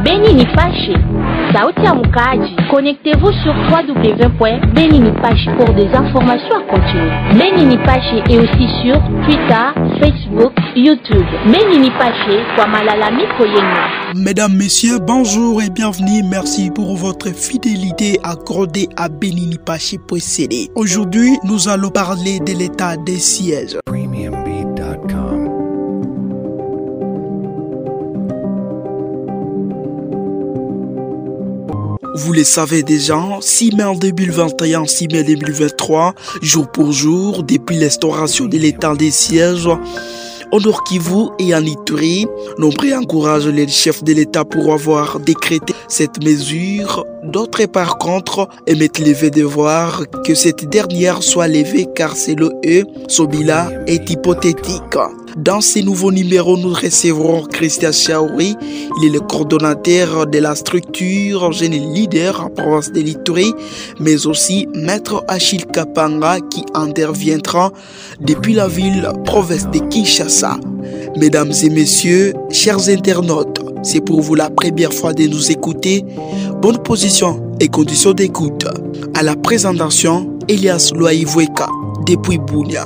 Beni Nipashe, sauti ya mkaaji. Connectez-vous sur www.beninipache pour des informations à continuer. Beni Nipashe est aussi sur Twitter, Facebook, YouTube. Beni Nipashe kwa malalamiko yenu. Mesdames, Messieurs, bonjour et bienvenue. Merci pour votre fidélité accordée à Beni Nipashe CD. Aujourd'hui, nous allons parler de l'état des sièges. Premiumbeat.com. Vous le savez déjà, 6 mai en 2021, 6 mai 2023, jour pour jour, depuis l'instauration de l'état des sièges, au Nord Kivu et en Ituri, nombreux encouragent les chefs de l'État pour avoir décrété cette mesure. D'autres, par contre, émettent le vœu de voir que cette dernière soit levée car selon eux, ce bilan est hypothétique. Dans ce nouveau numéro, nous recevrons Christian Chaouri. Il est le coordonnateur de la structure Jeune Leader en province de l'Ituri, mais aussi Maître Achille Kapanga qui interviendra depuis la ville province de Kinshasa. Mesdames et messieurs, chers internautes, c'est pour vous la première fois de nous écouter. Bonne position et conditions d'écoute. À la présentation, Elias Loaïvoueka depuis Bunia.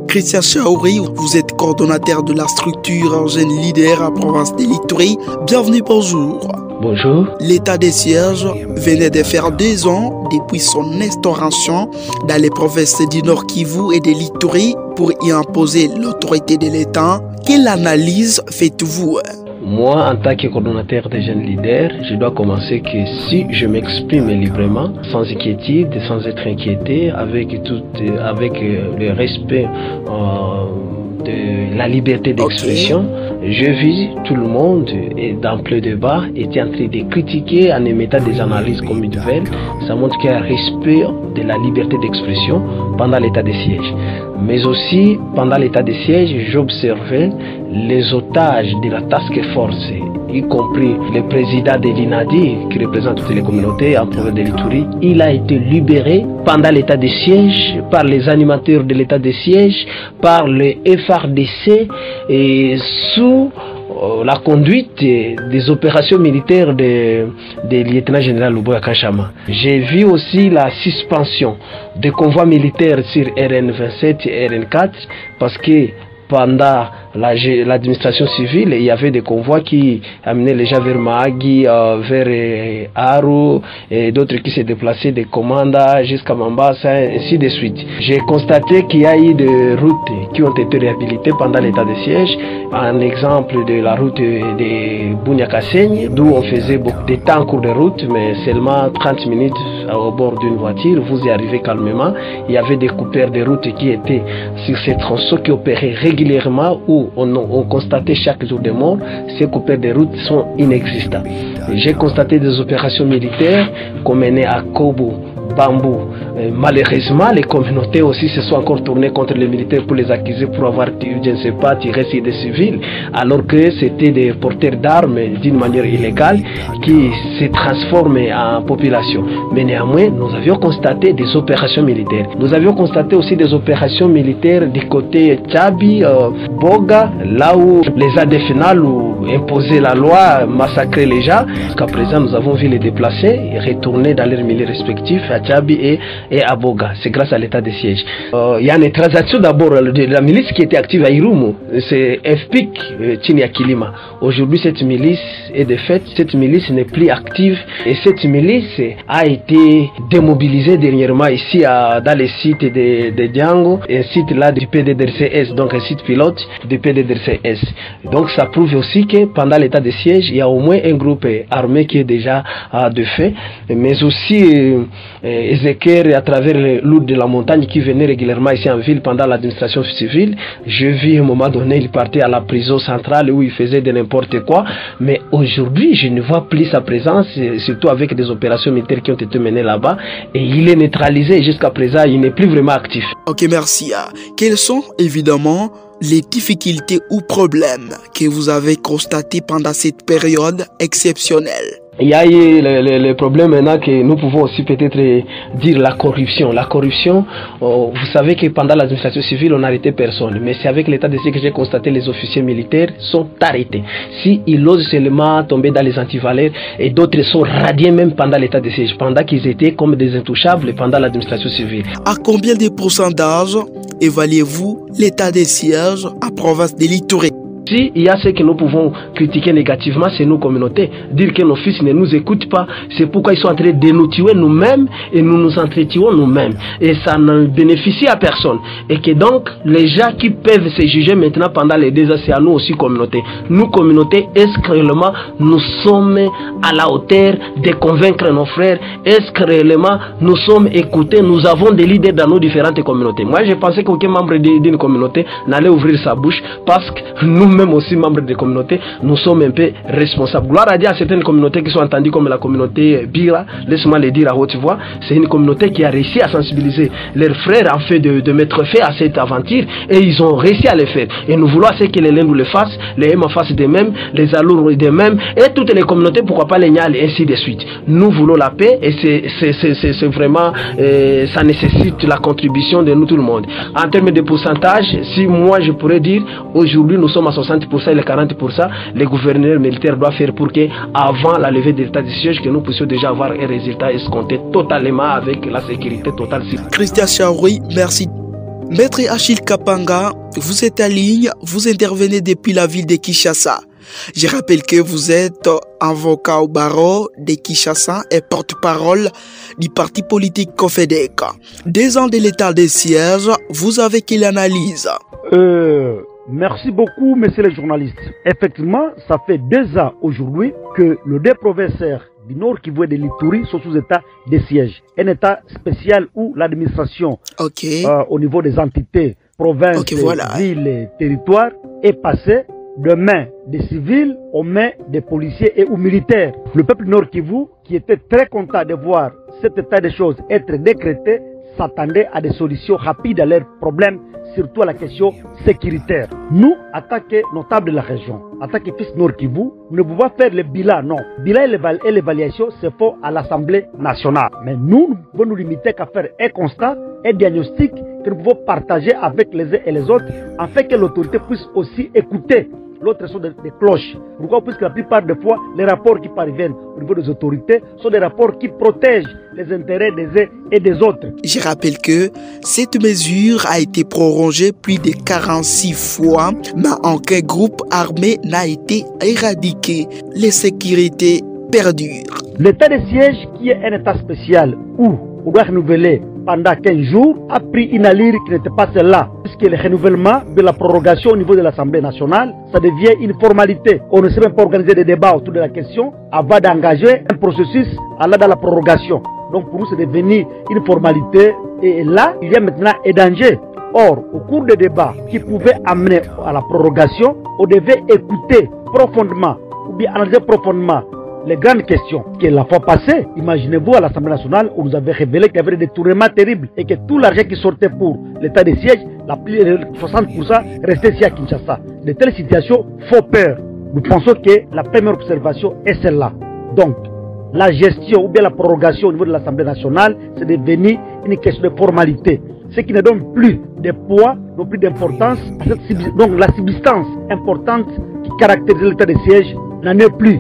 Christian Chaouri, vous êtes coordonnateur de la structure Jeune Leader à province de l'Ituri. Bienvenue, bonjour. Bonjour. L'état des sièges venait de faire 2 ans depuis son instauration dans les provinces du Nord Kivu et de l'Ituri pour y imposer l'autorité de l'État. Quelle analyse faites-vous? Moi, en tant que coordonnateur des jeunes leaders, je dois commencer que si je m'exprime librement, sans inquiétude, sans être inquiété, avec le respect de la liberté d'expression, je vis tout le monde et dans plein débat était en train de critiquer en émettant des analyses comme ils veulent. Ça montre qu'il y a un respect de la liberté d'expression pendant l'état de siège. Mais aussi, pendant l'état de siège, j'observais les otages de la task force, y compris le président de l'INADI, qui représente toutes les communautés en province de l'Ituri. Il a été libéré pendant l'état de siège par les animateurs de l'état de siège, par le FRDC et sous la conduite des opérations militaires de lieutenant-général Luboya Kanchama. J'ai vu aussi la suspension des convois militaires sur RN27 et RN4 parce que pendant l'administration civile, il y avait des convois qui amenaient les gens vers Mahagi, vers Aru, et d'autres qui se déplaçaient de Komanda jusqu'à Mambasa, ainsi de suite. J'ai constaté qu'il y a eu des routes qui ont été réhabilitées pendant l'état de siège. Un exemple de la route de Bunia-Kassaigne, d'où on faisait beaucoup de temps en cours de route, mais seulement 30 minutes au bord d'une voiture, vous y arrivez calmement. Il y avait des coupeurs de route qui étaient sur ces tronçons qui opéraient régulièrement où on constatait chaque jour des morts. Ces coupeurs de route sont inexistants. J'ai constaté des opérations militaires qu'on menait à Kobo, Bambou. Malheureusement, les communautés aussi se sont encore tournées contre les militaires pour les accuser pour avoir, je ne sais pas, tiré sur des civils, alors que c'était des porteurs d'armes d'une manière illégale qui se transforment en population. Mais néanmoins, nous avions constaté des opérations militaires. Nous avions constaté aussi des opérations militaires du côté Tchabi, Boga, là où les ADFNAL ont imposé la loi, massacré les gens. Jusqu'à présent, nous avons vu les déplacer et retourner dans leurs milieux respectifs à Tchabi et à Boga. C'est grâce à l'état de siège. Il y a une transaction d'abord de la milice qui était active à Irumu. C'est FPIC Chinyakilima. Aujourd'hui, cette milice est de fait, cette milice n'est plus active et cette milice a été démobilisée dernièrement ici dans les sites de Django, un site là du PDDRCS, donc un site pilote du PDDRCS. Donc ça prouve aussi que pendant l'état de siège, il y a au moins un groupe armé qui est déjà de fait, mais aussi Ezekiel à travers les loups de la montagne qui venaient régulièrement ici en ville pendant l'administration civile. Je vis à un moment donné, il partait à la prison centrale où il faisait de n'importe quoi, mais aujourd'hui je ne vois plus sa présence, surtout avec des opérations militaires qui ont été menées là-bas, et il est neutralisé jusqu'à présent, il n'est plus vraiment actif. Ok, merci. Quelles sont évidemment les difficultés ou problèmes que vous avez constatés pendant cette période exceptionnelle? Il y a eu le problème maintenant que nous pouvons aussi peut-être dire la corruption. La corruption, vous savez que pendant l'administration civile, on n'arrêtait personne. Mais c'est avec l'état de siège que j'ai constaté les officiers militaires sont arrêtés. S'ils osent seulement tomber dans les antivaleurs et d'autres sont radiés même pendant l'état de siège, pendant qu'ils étaient comme des intouchables pendant l'administration civile. À combien de pourcentage évaluez-vous l'état de siège à province de l'Ituri? Si il y a ce que nous pouvons critiquer négativement, c'est nos communautés. Dire que nos fils ne nous écoutent pas, c'est pourquoi ils sont en train de nous tuer nous-mêmes et nous nous entretuons nous-mêmes. Et ça ne bénéficie à personne. Et que donc, les gens qui peuvent se juger maintenant pendant les désastres, c'est à nous aussi communautés. Nous, communautés, est-ce que réellement nous sommes à la hauteur de convaincre nos frères? Est-ce que réellement nous sommes écoutés? Nous avons des leaders dans nos différentes communautés. Moi, je pensais qu'aucun membre d'une communauté n'allait ouvrir sa bouche parce que nous-mêmes aussi membres des communautés, nous sommes un peu responsables. Gloire à Dieu à certaines communautés qui sont entendues comme la communauté Bira, laisse-moi le dire à haute voix, c'est une communauté qui a réussi à sensibiliser leurs frères en fait de mettre fin à cette aventure et ils ont réussi à le faire. Et nous voulons que les Lendou le fassent, les Ema fassent de même, les Alour de même et toutes les communautés, pourquoi pas les Nial et ainsi de suite. Nous voulons la paix et c'est vraiment, ça nécessite la contribution de nous tout le monde. En termes de pourcentage, si moi je pourrais dire, aujourd'hui nous sommes à 60% et les 40%, les gouverneurs militaires doivent faire pour que, avant la levée de l'état de siège, que nous puissions déjà avoir un résultat escompté totalement avec la sécurité totale. Christian Charoui, merci. Maître Achille Kapanga, vous êtes en ligne, vous intervenez depuis la ville de Kinshasa. Je rappelle que vous êtes avocat au barreau de Kinshasa et porte-parole du parti politique COFEDEC. 2 ans de l'état de siège, vous avez quelle analyse? Merci beaucoup, messieurs les journalistes. Effectivement, ça fait 2 ans aujourd'hui que les 2 professeurs du Nord Kivu et de l'Ituri sont sous état de siège. Un état spécial où l'administration, au niveau des entités, provinces, villes et territoires, est passée de mains des civils aux mains des policiers et aux militaires. Le peuple Nord Kivu, qui était très content de voir cet état de choses être décrété, s'attendait à des solutions rapides à leurs problèmes, surtout à la question sécuritaire. Nous, en tant que notables de la région, en tant que fils Nord Kivu, nous ne pouvons pas faire le bilan, non. Le bilan et l'évaluation se font à l'Assemblée nationale. Mais nous pouvons nous limiter qu'à faire un constat, un diagnostic que nous pouvons partager avec les uns et les autres, afin que l'autorité puisse aussi écouter l'autre son des cloches. Pourquoi? Puisque la plupart des fois, les rapports qui parviennent au niveau des autorités sont des rapports qui protègent les intérêts des uns et des autres. Je rappelle que cette mesure a été prolongée plus de 46 fois, mais aucun groupe armé n'a été éradiqué. Les sécurités perdurent. L'état de siège, qui est un état spécial où on doit renouveler pendant 15 jours, a pris une allure qui n'était pas celle-là, puisque le renouvellement de la prorogation au niveau de l'Assemblée nationale, ça devient une formalité. On ne sait même pas organiser des débats autour de la question avant d'engager un processus allant dans la prorogation. Donc pour nous, c'est devenu une formalité et là, il y a maintenant un danger. Or, au cours des débats qui pouvaient amener à la prorogation, on devait écouter profondément ou bien analyser profondément les grandes questions. Que la fois passée, imaginez-vous, à l'Assemblée nationale, on nous avait révélé qu'il y avait des détournements terribles et que tout l'argent qui sortait pour l'état de siège, la plus de 60% restait ici à Kinshasa. De telles situations font peur. Nous pensons que la première observation est celle-là. Donc, la gestion ou bien la prorogation au niveau de l'Assemblée nationale, c'est devenu une question de formalité. Ce qui ne donne plus de poids, non plus d'importance. Donc, la substance importante qui caractérise l'état de siège n'en est plus.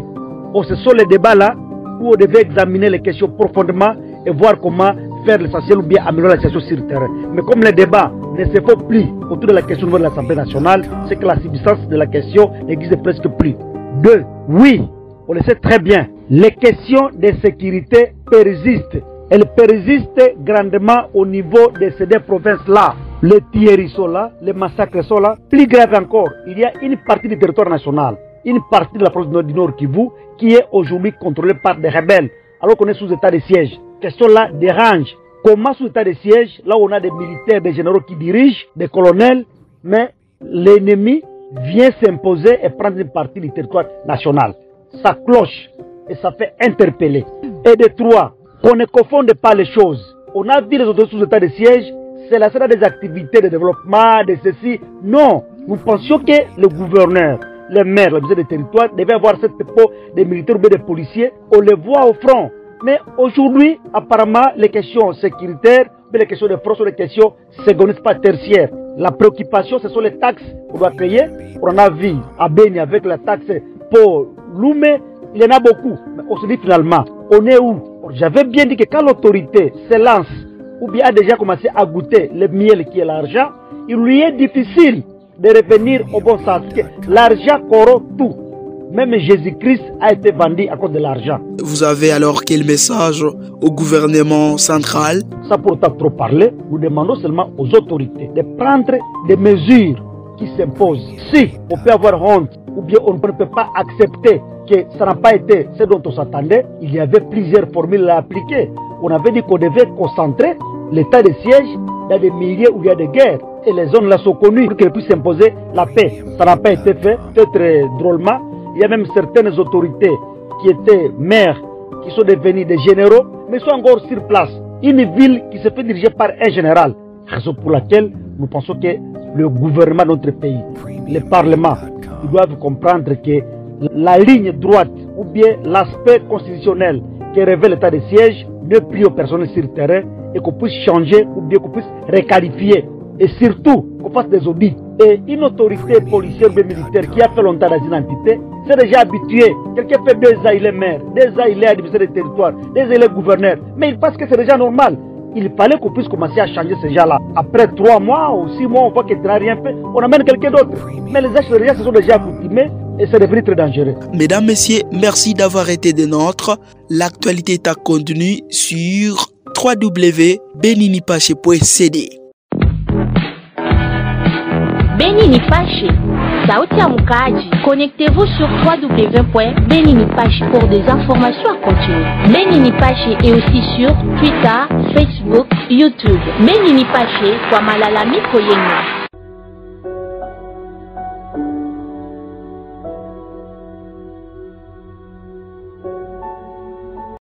Oh, ce sont les débats là où on devait examiner les questions profondément et voir comment faire l'essentiel ou bien améliorer la situation sur le terrain. Mais comme les débats ne se font plus autour de la question de l'Assemblée nationale, c'est que la substance de la question n'existe presque plus. 2. Oui, on le sait très bien, les questions de sécurité persistent. Elles persistent grandement au niveau de ces 2 provinces-là. Les tueries sont là, les massacres sont là. Plus grave encore, il y a une partie du territoire national, une partie de la province du Nord Kivu qui est aujourd'hui contrôlée par des rebelles, alors qu'on est sous état de siège. Cette question-là dérange. Comment sous état de siège, là où on a des militaires, des généraux qui dirigent, des colonels, mais l'ennemi vient s'imposer et prendre une partie du territoire national. Ça cloche et ça fait interpeller. Et de 3, qu'on ne confonde pas les choses. On a vu les autorités sous état de siège, c'est la scène des activités de développement, de ceci. Non, nous pensions que le gouverneur, les maires, les ministères des territoires devaient avoir cette peau des militaires ou des policiers. On les voit au front. Mais aujourd'hui, apparemment, les questions sécuritaires, les questions de front sont des questions secondaires, pas tertiaires. La préoccupation, ce sont les taxes qu'on doit payer. On en a vu à Beni avec la taxe pour Loumé. Il y en a beaucoup. Mais on se dit finalement, on est où? J'avais bien dit que quand l'autorité se lance ou bien a déjà commencé à goûter le miel qui est l'argent, il lui est difficile de revenir au bon sens. L'argent corrompt tout. Même Jésus-Christ a été vendu à cause de l'argent. Vous avez alors quel message au gouvernement central? Sans pourtant trop parler, nous demandons seulement aux autorités de prendre des mesures qui s'imposent. Si on peut avoir honte ou bien on ne peut pas accepter que ça n'a pas été ce dont on s'attendait, il y avait plusieurs formules à appliquer. On avait dit qu'on devait concentrer l'état de siège dans des milieux où il y a des guerres. Et les zones là sont connues pour qu'elles puissent imposer la paix. Ça n'a pas été fait, peut-être drôlement. Il y a même certaines autorités qui étaient maires, qui sont devenus des généraux, mais sont encore sur place. Une ville qui se fait diriger par un général. Raison pour laquelle nous pensons que le gouvernement de notre pays, le Parlement, ils doivent comprendre que la ligne droite ou bien l'aspect constitutionnel qui révèle l'état de siège ne plie aux personnel sur le terrain et qu'on puisse changer ou bien qu'on puisse requalifier. Et surtout, qu'on fasse des audits. Et une autorité policière ou militaire qui a fait longtemps dans une entité, c'est déjà habitué. Quelqu'un fait 2 ans, il est maire, 2 ans, il est administrateur des territoires, 2 ans, il est gouverneur. Mais il pense que c'est déjà normal. Il fallait qu'on puisse commencer à changer ces gens-là. Après 3 mois ou 6 mois, on voit qu'il n'a rien fait, on amène quelqu'un d'autre. Mais les gens se sont déjà accoutumés et c'est devenu très dangereux. Mesdames, Messieurs, merci d'avoir été des nôtres. L'actualité est à contenu sur www.beninipache.cd. Beninipache, sauti ya mkaaji. Connectez-vous sur www.beninipache pour des informations à continuer. Beninipache est aussi sur Twitter, Facebook, YouTube. Beninipache kwa malalamiko yenu.